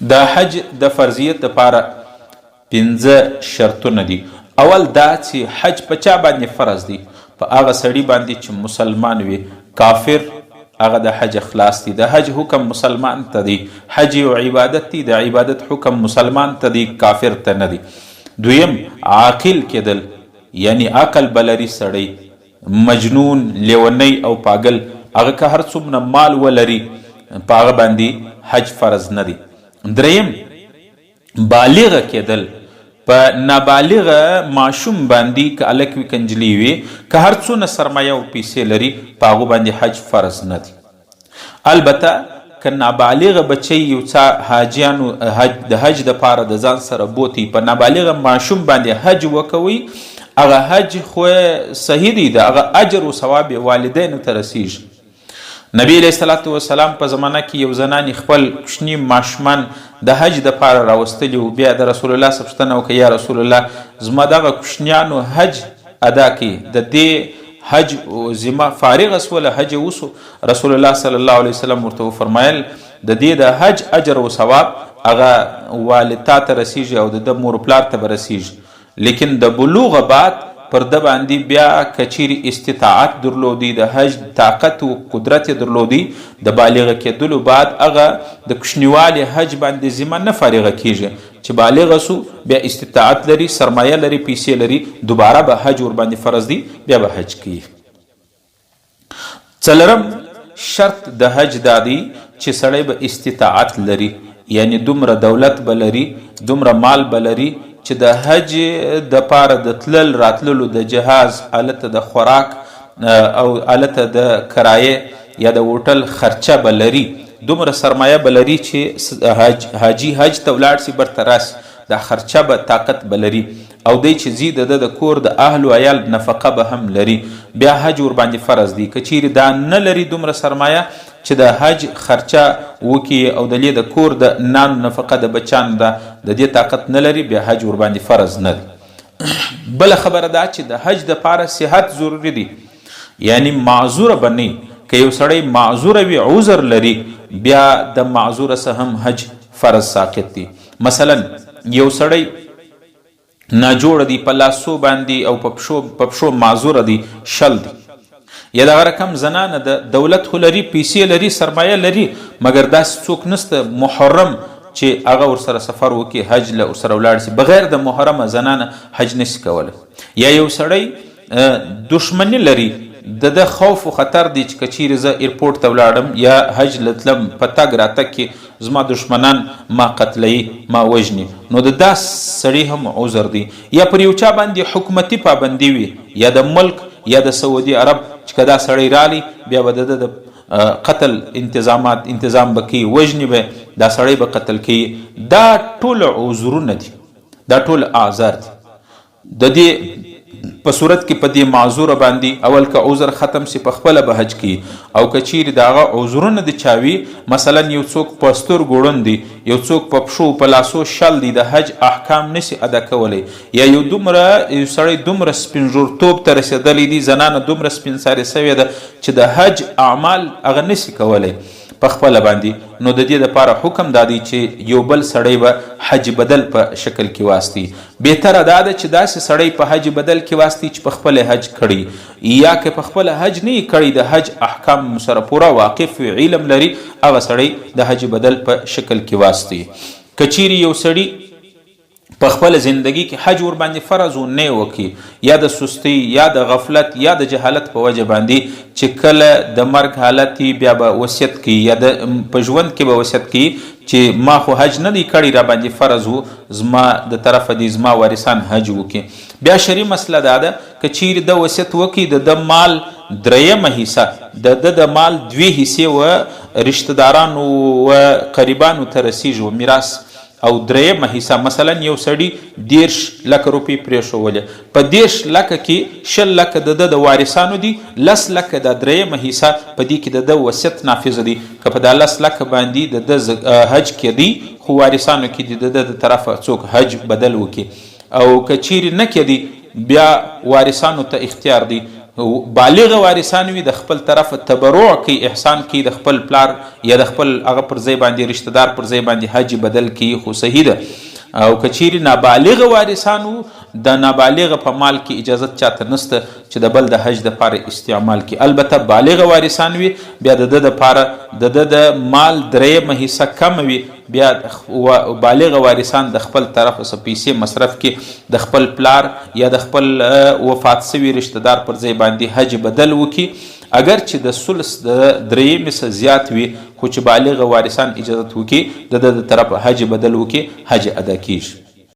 د حج د فرضیت دپاره 5 شرطونه دي. اول دا چې حج په چا باندې فرض دی؟ په هغه سړي باندې چې مسلمان وي. کافر هغه د حج اخلاص دی. د حج حکم مسلمان ته دی. حج یو عبادت دی، د عبادت حکم مسلمان ته دی، کافر ته نه دی. دویم عاقل کېدل، یعنی عقل بلري سړی، مجنون، لیونی او پاگل هغه که هر څومره مال ولري په هغه باندې حج فرض نه دی. دریم بالغ کېدل، په نابالغه ماشوم باندې که هلک وي که نجلۍ وي که هر څونه سرمایه او پیسې لري په هغو باندې حج فرض نه دی. البته که نابالغه بچی یو څه حاجیانو د حج دپاره د ځان سره بوتي په نابالغه ماشوم باندې حج وکوي، هغه حج خو صحیح دی، د هغه اجر و ثواب والدینو ته رسیږي. نبی علیه الصلاة والسلام په زمانه کې یو زنانې خپل کوچني ماشومان د حج دپاره راوستلي وو. بیا د رسول الله څخه پوښتنه وکړه، یا رسول الله زما دغه کوچنیانو حج ادا کړي، د دې حج ذمه فارغه سوله، حج وسو. رسول الله صلی الله علیه وسلم ورته وفرمایل د دې د حج اجر و ثواب هغه والد ته رسیږي او د مور پلار ته به رسیږي، لیکن د بلوغ بعد پر ده باندې بیا کچیری استطاعت درلودي، د حج طاقت و قدرت درلودي، د بالغ کېدلو بعد هغه د کوچنیوالي حج باندې ذمه نه فارغه کیږي. چې بالغ سو بیا استطاعت لري، سرمایه لري، پیسې لري، دوباره به حج ور باندې فرض دی، بیا به حج کوي. څلورم شرط د حج دا دی چې سړی به استطاعت لري، یعنی دومره دولت به لري، دومره مال به لري چې د حج د پاره د تلل راتللو د جهاز، الته د خوراک او الته د کرایه یا د هوټل خرچه به لري، دومره سرمایه به لري چې حاجي حج ته ولاړ سي برته راسي، دا خرچه به طاقت به لري، او دی چې ځي د کور د اهل و عیال نفقه به هم لري. بیا حج ور باندې فرض دی. که چیرې دا نه لري دومره سرمایه چې د حج خرچه وکړي او د د کور د نان نفقه د بچانو د دې طاقت نه لري، بیا حج ور باندې فرض نه دی. بله خبره ده چې د حج دپاره صحت ضروري دی، یعنی معذوره به نه. که یو سړی معذوره وي، عذر لري، بیا د معذوره څخه هم حج فرض ساقط دی. مثلا یو سړی ناجوړه دی، په لاسو باندې او په پښو معذوره دی، شل دی، یا دغه رقم زنانه د دولت خو لري، پیسې لري، سرمایه لري، مګر داسې څوک نسته محرم چې هغه ورسره سفر وکړي، حج له ورسره ولاړ سي. بغیر د محرمه زنانه حج نشي کولی. یا یو سړی دشمني لري، د خوف و خطر دی چې که چیرې زه ایرپورټ ته ولاړم یا حج لتلم، په تګ راتګ کې زما دشمنان ما قتلوي، ما وژني، نو د دا سړي هم عذر دی. یا پر یو چا باندې حکومتي پابندي وي، یا د ملک یا د سعودي عرب چې که دا سړی رالی، بیا به د قتل انتظام به کوي، وژني به، دا سړی به قتل کوي. دا ټول عذرونه دي، دا ټول اعذار دي. د دې په صورت کې په دې معذوره باندې اول که عذر ختم سي په خپله به حج کوي، او که چیرې د هغه عذرونه د چاوي، مثلا یو څوک په سترګو ړوند دی، یو څوک په پښو په لاسو شل دی، د حج احکام نسي ادا کولی، یا یو سړی دومره سپینږورتوب ته رسېدلی دی، زنانه دومره سپین سارې سوې ده چې د حج اعمال هغه نسي کولی په خپله باندې، نو د دې دپاره حکم دا دی چې یو بل سړی به حج بدل په شکل کې واستي. بهتره دا ده چې داسې سړی په حج بدل کې واستي چې په خپل حج کړي، یا که په خپل حج نه یې کړي، د حج احکام سره پوره واقف علم لري، هغه سړی د حج بدل په شکل کې واستي. که چیرې یو سړي په خپل زندگی کې حج ور باندې فرض و نه وکړي، یا د سستی یا د غفلت یا د جهالت په وجه باندې چې کله د مرګ حالت بیا به وصیت کوي، یا په ژوند کې به وصیت کوي چې ما خو حج نه دی کړی، را باندې فرض و، زما د طرفه دی زما وارثان حج وکړي. بیا شرعي مسله دا ده که چیرې د وصیت وکړي، د مال دریمه حصه، د مال 2 حصې و رشته دارانو و قریبانو ته رسیږي و میراث، او درېیمه حصه مثلا یو سړي 10 لکه روپۍ پرېښولې، په 10 لکه کې 20 لکه د وارثانو دي، 10 لکه د درېیمه حصه په دې کې د وصیت نافظ دي. که په دا 10 لکه باندې د حج کېدی، خو وارثانو کې د طرفه څوک حج بدل وکړي، او که چیرې نه کېدی، بیا وارثانو ته اختیار دی بالغ وارثان وي د خپل طرف تبرع کوي، احسان کوي د خپل پلار یا د خپل هغه پر ځای باندې رشتہ دار پر ځای باندې حج بدل کوي، خو صحیح ده. او کچیري نابالغ وارثان وو د نابالغ په مال کې اجازت چاته نسته چې د بل د حج دپاره استعمال کړي. البته بالغ وارثان وي بیا د ده دپاره د مال درېیمه حصه کم وي، بیا بالغ وارثان د خپل طرف څخه پیسې مصرف کړي، د خپل پلار یا د خپل وفات سوي رشتہ دار پر ځای باندې حج بدل وکړي. اگر چې د ثلث د درېیمې څخه زیات وي خو چې بالغ وارثان اجازت وکړي د طرف حج بدل وکړي، حج ادا کیږي.